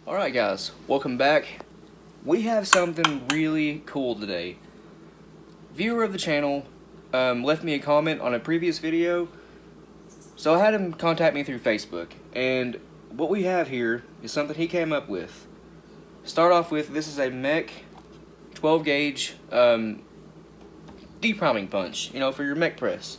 Alright guys, welcome back. We have something really cool today. Viewer of the channel left me a comment on a previous video, so I had him contact me through Facebook, and what we have here is something he came up with. Start off with, this is a mech 12 gauge depriming punch, for your mech press.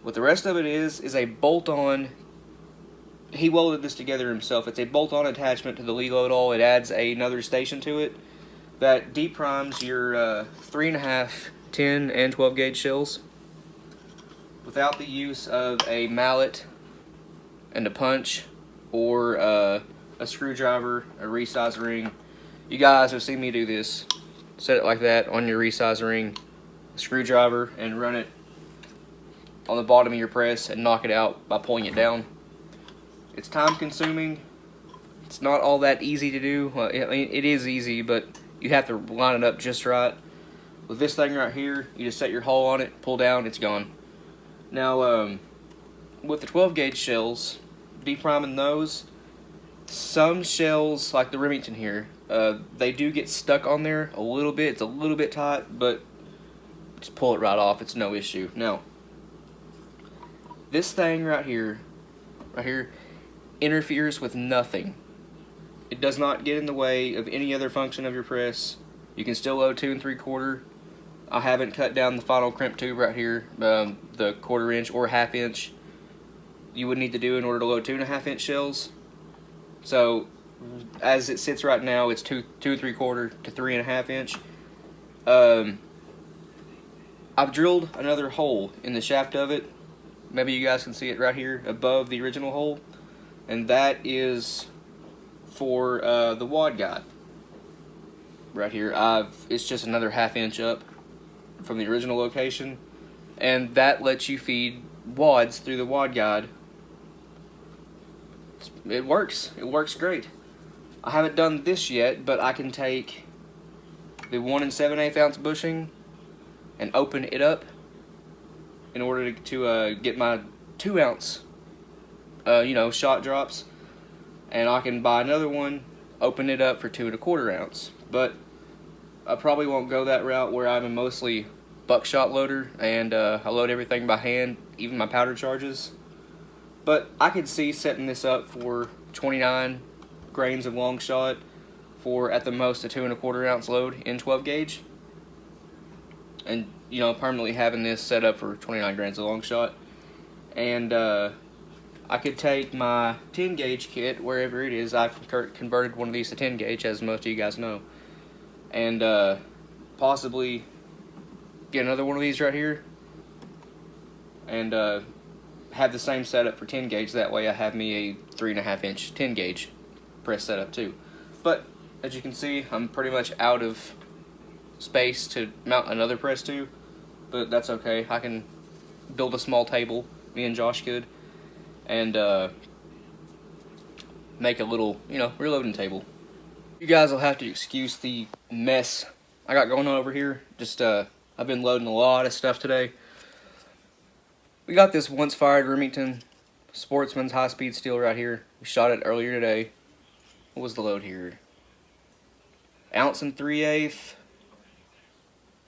What the rest of it is a bolt-on. He welded this together himself. It's a bolt-on attachment to the reload all. It adds another station to it that deep primes your 3.5, 10, and 12 gauge shells without the use of a mallet and a punch or a screwdriver, a resize ring. You guys have seen me do this. Set it like that on your resize ring, screwdriver, and run it on the bottom of your press and knock it out by pulling it down. It's time consuming. It's not all that easy to do. Well, I mean, it is easy, but you have to line it up just right. With this thing right here, you just set your hole on it, pull down, it's gone. Now, with the 12 gauge shells, depriming those, some shells, like the Remington here, they do get stuck on there a little bit. It's a little bit tight, but just pull it right off. It's no issue. Now, this thing right here, interferes with nothing. It does not get in the way of any other function of your press. You can still load 2 3/4. I haven't cut down the final crimp tube right here, the 1/4 inch or 1/2 inch you would need to do in order to load 2.5 inch shells. So as it sits right now, it's 2 3/4 to 3.5 inch. I've drilled another hole in the shaft of it. Maybe you guys can see it right here above the original hole. And that is for the wad guide. Right here, it's just another 1/2 inch up from the original location, and that lets you feed wads through the wad guide. It works. It works great. I haven't done this yet, but I can take the 1 7/8 ounce bushing and open it up in order to get my 2 ounce shot drops, and I can buy another one, open it up for 2 1/4 ounce. But I probably won't go that route where I'm a mostly buckshot loader and I load everything by hand, even my powder charges. But I could see setting this up for 29 grains of long shot for at the most a 2 1/4 ounce load in 12 gauge, and permanently having this set up for 29 grains of long shot. And I could take my 10 gauge kit wherever it is. I've converted one of these to 10 gauge, as most of you guys know, and possibly get another one of these right here and have the same setup for 10 gauge. That way I have me a 3.5 inch 10 gauge press setup too. But as you can see, I'm pretty much out of space to mount another press to, but that's okay. I can build a small table, me and Josh could, and make a little, reloading table. You guys will have to excuse the mess I got going on over here. Just, I've been loading a lot of stuff today. We got this once fired Remington Sportsman's high-speed steel right here. We shot it earlier today. What was the load here? 1 3/8,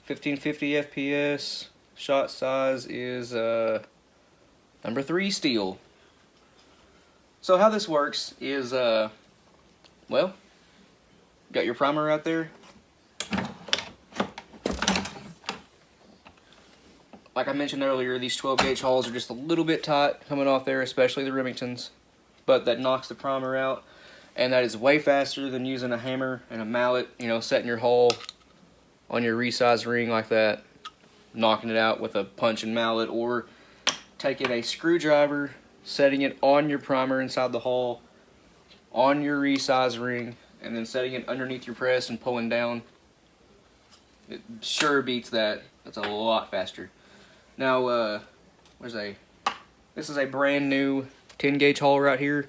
1550 FPS. Shot size is number 3 steel. So how this works is, well, got your primer right there. Like I mentioned earlier, these 12 gauge hulls are just a little bit tight coming off there, especially the Remingtons, but that knocks the primer out, and that is way faster than using a hammer and a mallet, setting your hull on your resize ring like that, knocking it out with a punch and mallet, or taking a screwdriver, setting it on your primer inside the hull, on your resize ring, and then setting it underneath your press and pulling down. It sure beats that. That's a lot faster. Now, this is a brand new 10 gauge hull right here.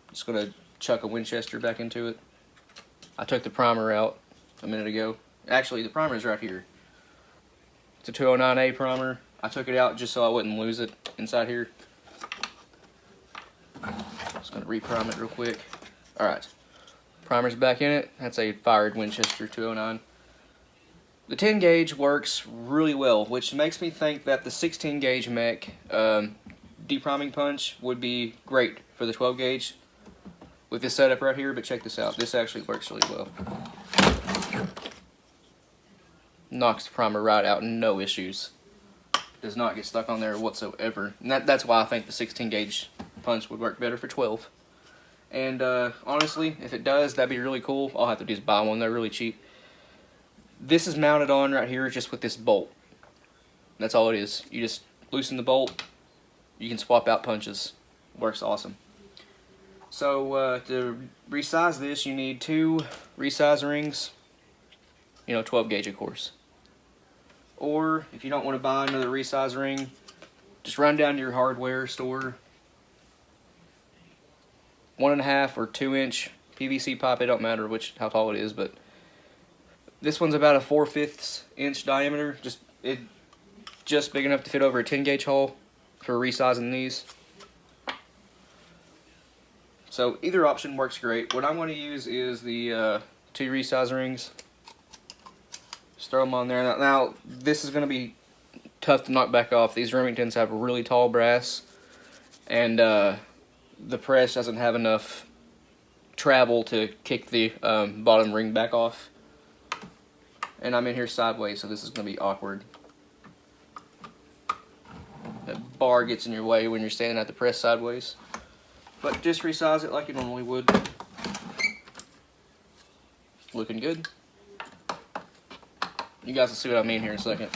I'm just gonna chuck a Winchester back into it. I took the primer out a minute ago. Actually, the primer is right here. It's a 209A primer. I took it out just so I wouldn't lose it inside here. Just gonna reprime it real quick. Alright, primer's back in it. That's a fired Winchester 209. The 10 gauge works really well, which makes me think that the 16 gauge mech depriming punch would be great for the 12 gauge with this setup right here, but check this out. This actually works really well. Knocks the primer right out, no issues. Does not get stuck on there whatsoever. And that's why I think the 16 gauge punch would work better for 12. And honestly, if it does, that'd be really cool. I'll have to just buy one. They're really cheap. This is mounted on right here just with this bolt. That's all it is. You just loosen the bolt. You can swap out punches. Works awesome. So to resize this, you need 2 resize rings. 12 gauge of course. Or if you don't want to buy another resize ring, just run down to your hardware store. 1.5 or 2 inch PVC pipe. It don't matter how tall it is, but this one's about a 4/5 inch diameter. Just big enough to fit over a 10 gauge hole for resizing these. So either option works great. What I'm going to use is the 2 resize rings. Just throw them on there. Now this is going to be tough to knock back off. These Remingtons have really tall brass, and the press doesn't have enough travel to kick the bottom ring back off. And I'm in here sideways, so this is going to be awkward. That bar gets in your way when you're standing at the press sideways. But just resize it like you normally would. Looking good. You guys will see what I mean here in a second.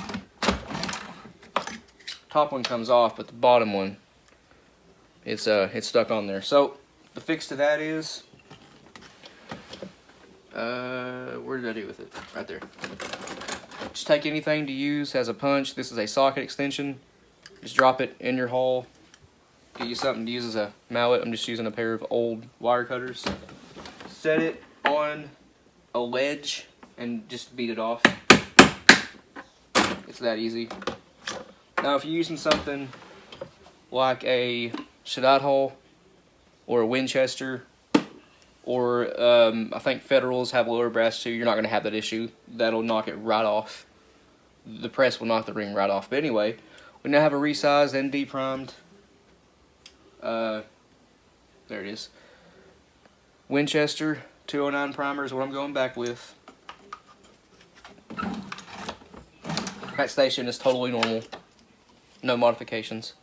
Top one comes off, but the bottom one, it's stuck on there. So the fix to that is, where did I do with it? Right there. Just take anything to use as a punch. This is a socket extension. Just drop it in your hole. Get you something to use as a mallet. I'm just using a pair of old wire cutters. Set it on a ledge and just beat it off. It's that easy. Now if you're using something like a Shaddad hole or a Winchester, or I think Federals have lower brass too, you're not going to have that issue. That'll knock it right off. The press will knock the ring right off. But anyway, we now have a resized and deprimed, there it is, Winchester 209 primer is what I'm going back with. That station is totally normal. No modifications.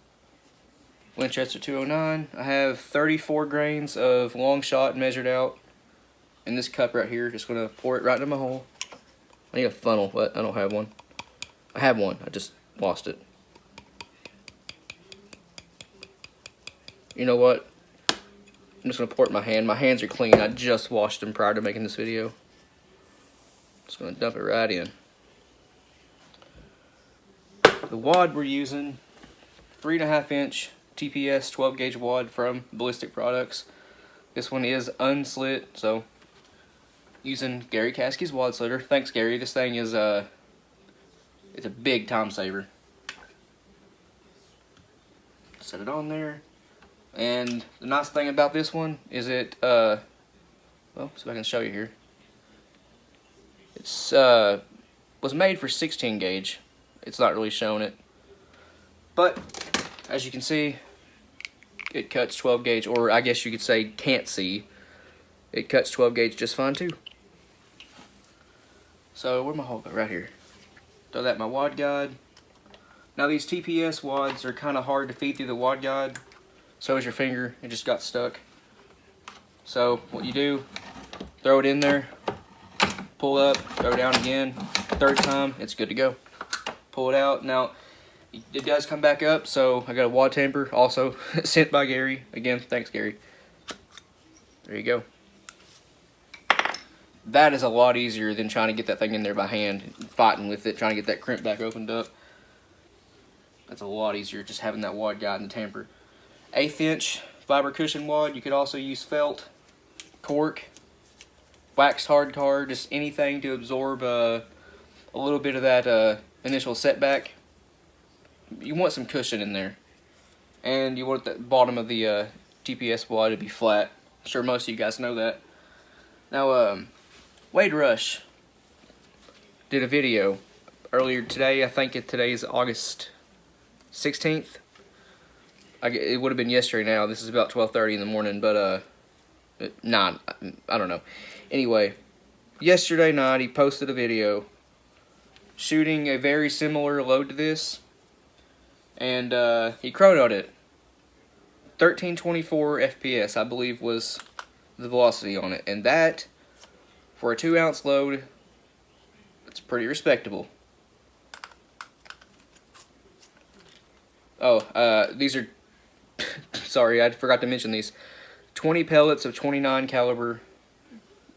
Winchester 209. I have 34 grains of long shot measured out in this cup right here. Just going to pour it right into my hole. I need a funnel, but I don't have one. I have one, I just lost it. You know what? I'm just going to pour it in my hand. My hands are clean. I just washed them prior to making this video. Just going to dump it right in. The wad we're using, 3.5 inch TPS 12 gauge wad from Ballistic Products. This one is unslit, so using Gary Caskey's wad slitter. Thanks, Gary. This thing is it's a big time saver. Set it on there. And the nice thing about this one is it, well, see if I can show you here. It's was made for 16 gauge. It's not really showing it, but as you can see, it cuts 12 gauge, or I guess you could say can't see. It cuts 12 gauge just fine too. So where'd my hole go? Right here. Throw that in my wad guide. Now these TPS wads are kind of hard to feed through the wad guide. So is your finger. It just got stuck. So what you do, throw it in there, pull up, throw it down again. Third time, it's good to go. Pull it out. Now it does come back up, so I got a wad tamper also sent by Gary. Again, thanks Gary. There you go. That is a lot easier than trying to get that thing in there by hand, fighting with it, trying to get that crimp back opened up. That's a lot easier just having that wad guide and tamper. 1/8 inch fiber cushion wad. You could also use felt, cork, waxed hard card, just anything to absorb a little bit of that initial setback. You want some cushion in there, and you want the bottom of the TPS wad to be flat. I'm sure most of you guys know that. Now, Wade Rush did a video earlier today. I think today is August 16th. It would have been yesterday now. This is about 12:30 in the morning, but, nah, I don't know. Anyway, yesterday night he posted a video shooting a very similar load to this, and he chronoed it. 1324 FPS, I believe, was the velocity on it, and that, for a 2-ounce load, it's pretty respectable. Oh, these are, sorry, I forgot to mention these. 20 pellets of 29 caliber,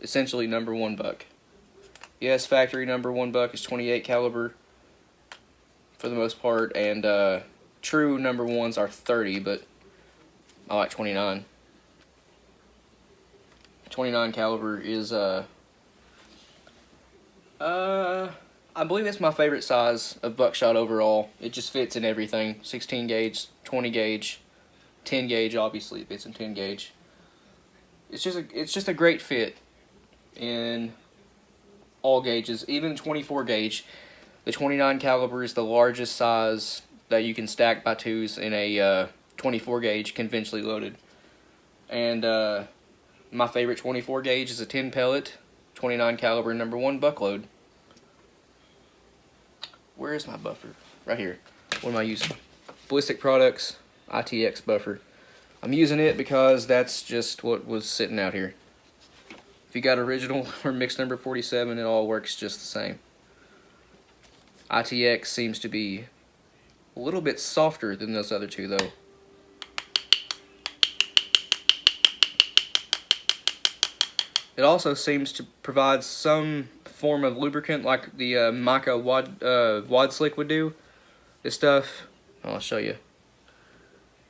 essentially #1 buck. Yes, factory #1 buck is 28 caliber for the most part, and true #1s are 30, but I like 29. 29 caliber is I believe it's my favorite size of buckshot overall. It just fits in everything. 16 gauge, 20 gauge, 10 gauge. Obviously, it fits in 10 gauge. It's just a great fit in all gauges, even 24 gauge. The 29 caliber is the largest size that you can stack by 2s in a 24 gauge conventionally loaded. And my favorite 24 gauge is a 10 pellet 29 caliber #1 buck load. Where is my buffer? Right here. What am I using? Ballistic Products ITX buffer. I'm using it because that's just what was sitting out here. If you got original or mixed number 47, it all works just the same. ITX seems to be a little bit softer than those other two, though. It also seems to provide some form of lubricant, like the mica wad slick would do. This stuff, I'll show you.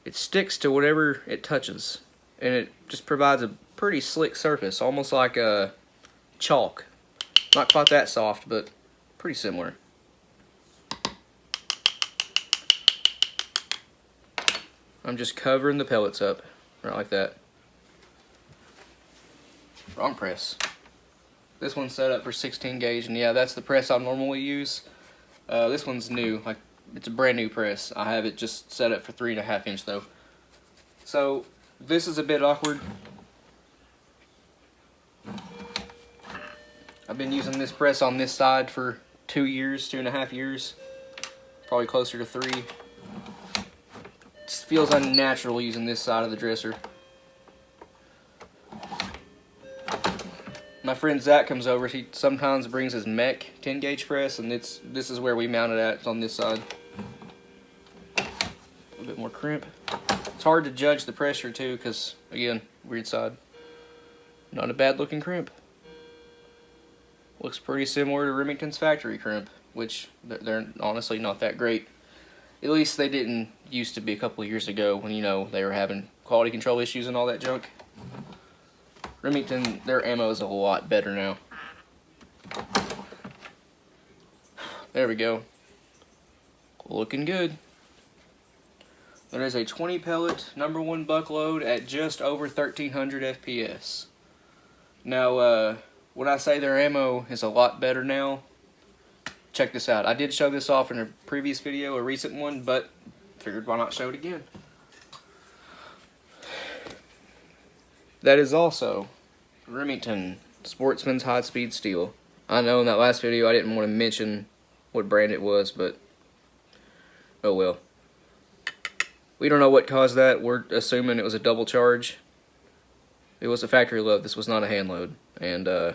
It sticks to whatever it touches, and it just provides a pretty slick surface, almost like a chalk. Not quite that soft, but pretty similar. I'm just covering the pellets up, right like that. Wrong press. This one's set up for 16 gauge, and yeah, that's the press I normally use. This one's new, like it's a brand new press. I have it just set up for 3.5 inch though. So this is a bit awkward. I've been using this press on this side for 2 years, 2.5 years, probably closer to 3. It just feels unnatural using this side of the dresser. My friend Zach comes over. He sometimes brings his mech 10 gauge press, and this is where we mount it at. It's on this side. A little bit more crimp. It's hard to judge the pressure too, because again, weird side. Not a bad looking crimp. Looks pretty similar to Remington's factory crimp, which they're honestly not that great. At least they didn't used to be a couple of years ago, when, you know, they were having quality control issues and all that junk. Remington, their ammo is a lot better now. There we go. Looking good. There is a 20 pellet #1 buck load at just over 1300 FPS. Now, when I say their ammo is a lot better now, check this out. I did show this off in a previous video, a recent one, but figured why not show it again. That is also Remington Sportsman's High Speed Steel. I know in that last video I didn't want to mention what brand it was, but oh well. We don't know what caused that. We're assuming it was a double charge. It was a factory load. This was not a hand load. And it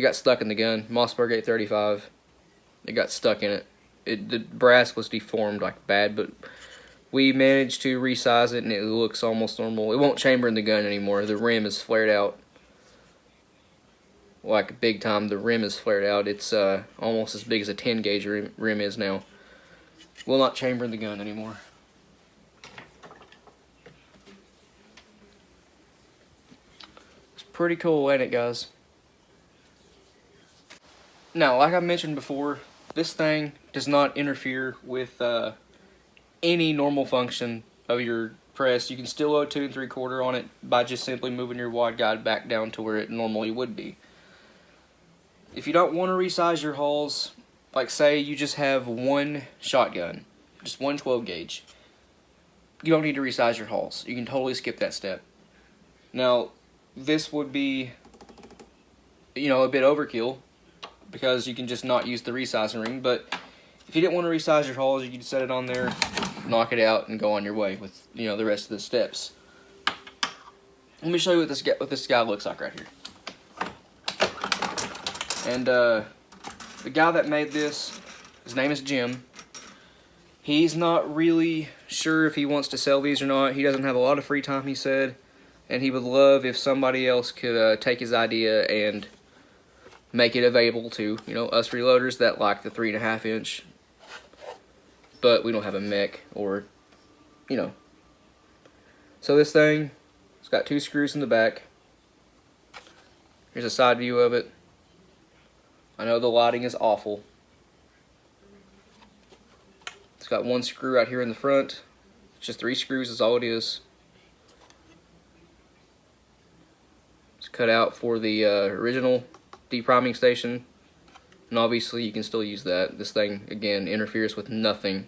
got stuck in the gun. Mossberg 835. It got stuck in it. The brass was deformed like bad, but we managed to resize it, and it looks almost normal. It won't chamber in the gun anymore. The rim is flared out. Like big time, the rim is flared out. It's almost as big as a 10 gauge rim is now. Will not chamber in the gun anymore. It's pretty cool, ain't it, guys? Now, like I mentioned before, this thing does not interfere with any normal function of your press, you can still load 2 3/4 on it by just simply moving your wad guide back down to where it normally would be. If you don't want to resize your hulls, like say you just have one shotgun, just one 12 gauge, you don't need to resize your hulls. You can totally skip that step. Now, this would be, you know, a bit overkill because you can just not use the resizing ring, but if you didn't want to resize your hulls, you could set it on there, knock it out, and go on your way with, you know, the rest of the steps. Let me show you what this guy looks like right here. And the guy that made this, his name is Jim. He's not really sure if he wants to sell these or not. He doesn't have a lot of free time, he said, and he would love if somebody else could take his idea and make it available to, you know, us reloaders that like the 3.5 inch, but we don't have a mech or, you know. So this thing, it's got 2 screws in the back. Here's a side view of it. I know the lighting is awful. It's got 1 screw right here in the front. It's just 3 screws is all it is. It's cut out for the original depriming station. And obviously you can still use that. This thing, again, interferes with nothing.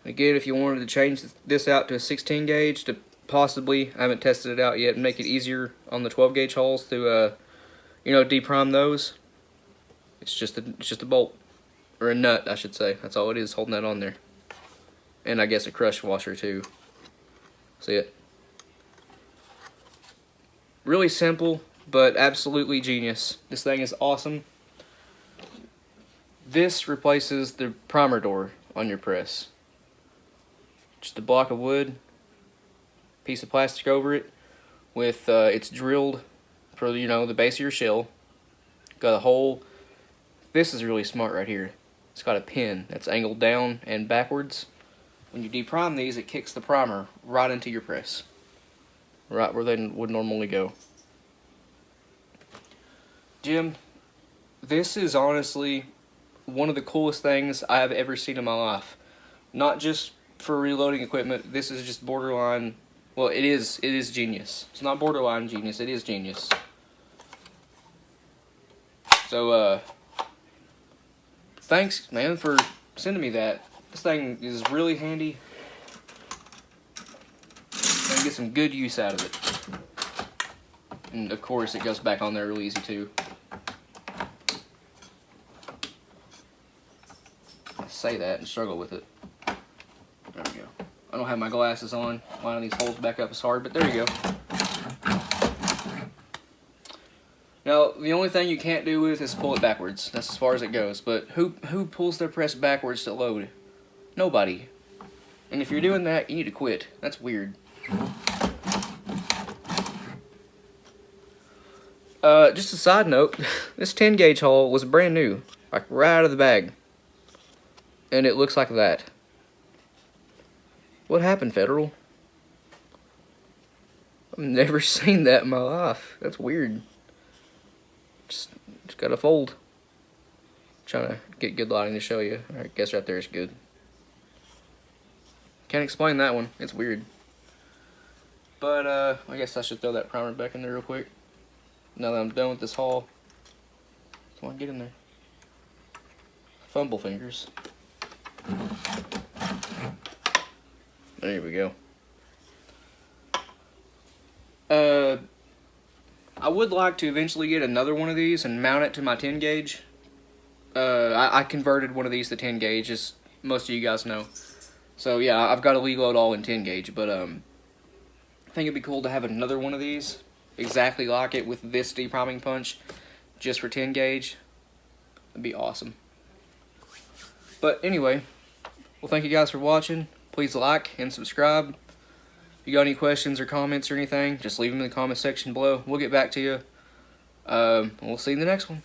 Again, if you wanted to change this out to a 16 gauge to possibly, I haven't tested it out yet, make it easier on the 12 gauge holes to, you know, deprime those. It's just a bolt, or a nut, I should say. That's all it is, holding that on there. And I guess a crush washer too. See it? Really simple, but absolutely genius. This thing is awesome. This replaces the primer door on your press. Just a block of wood, piece of plastic over it, with it's drilled for, you know, the base of your shell. Got a hole. This is really smart right here. It's got a pin that's angled down and backwards. When you deprime these, it kicks the primer right into your press, right where they would normally go. Jim, this is honestly one of the coolest things I have ever seen in my life. Not just for reloading equipment, this is just borderline, well, it is genius. It's not borderline genius, it is genius. So, thanks, man, for sending me that. This thing is really handy. I'm gonna get some good use out of it. And of course, it goes back on there really easy too. I say that and struggle with it. There we go. I don't have my glasses on. Lining these holes back up is hard, but there you go. Now, the only thing you can't do with is pull it backwards. That's as far as it goes. But who pulls their press backwards to load? Nobody. And if you're doing that, you need to quit. That's weird. Just a side note, this 10 gauge hull was brand new, like right out of the bag. And it looks like that. What happened, Federal? I've never seen that in my life. That's weird. Just gotta fold. Trying to get good lighting to show you. I guess right there is good. Can't explain that one. It's weird. But I guess I should throw that primer back in there real quick. Now that I'm done with this haul. Come on, get in there. Fumble fingers. There we go. I would like to eventually get another one of these and mount it to my 10 gauge. I converted one of these to 10 gauge, as most of you guys know. So yeah, I've got a lead load all in 10 gauge, but I think it'd be cool to have another one of these, exactly like it with this depriming punch, just for 10 gauge. It'd be awesome. But anyway, well, thank you guys for watching. Please like and subscribe. If you got any questions or comments or anything, just leave them in the comment section below. We'll get back to you. We'll see you in the next one.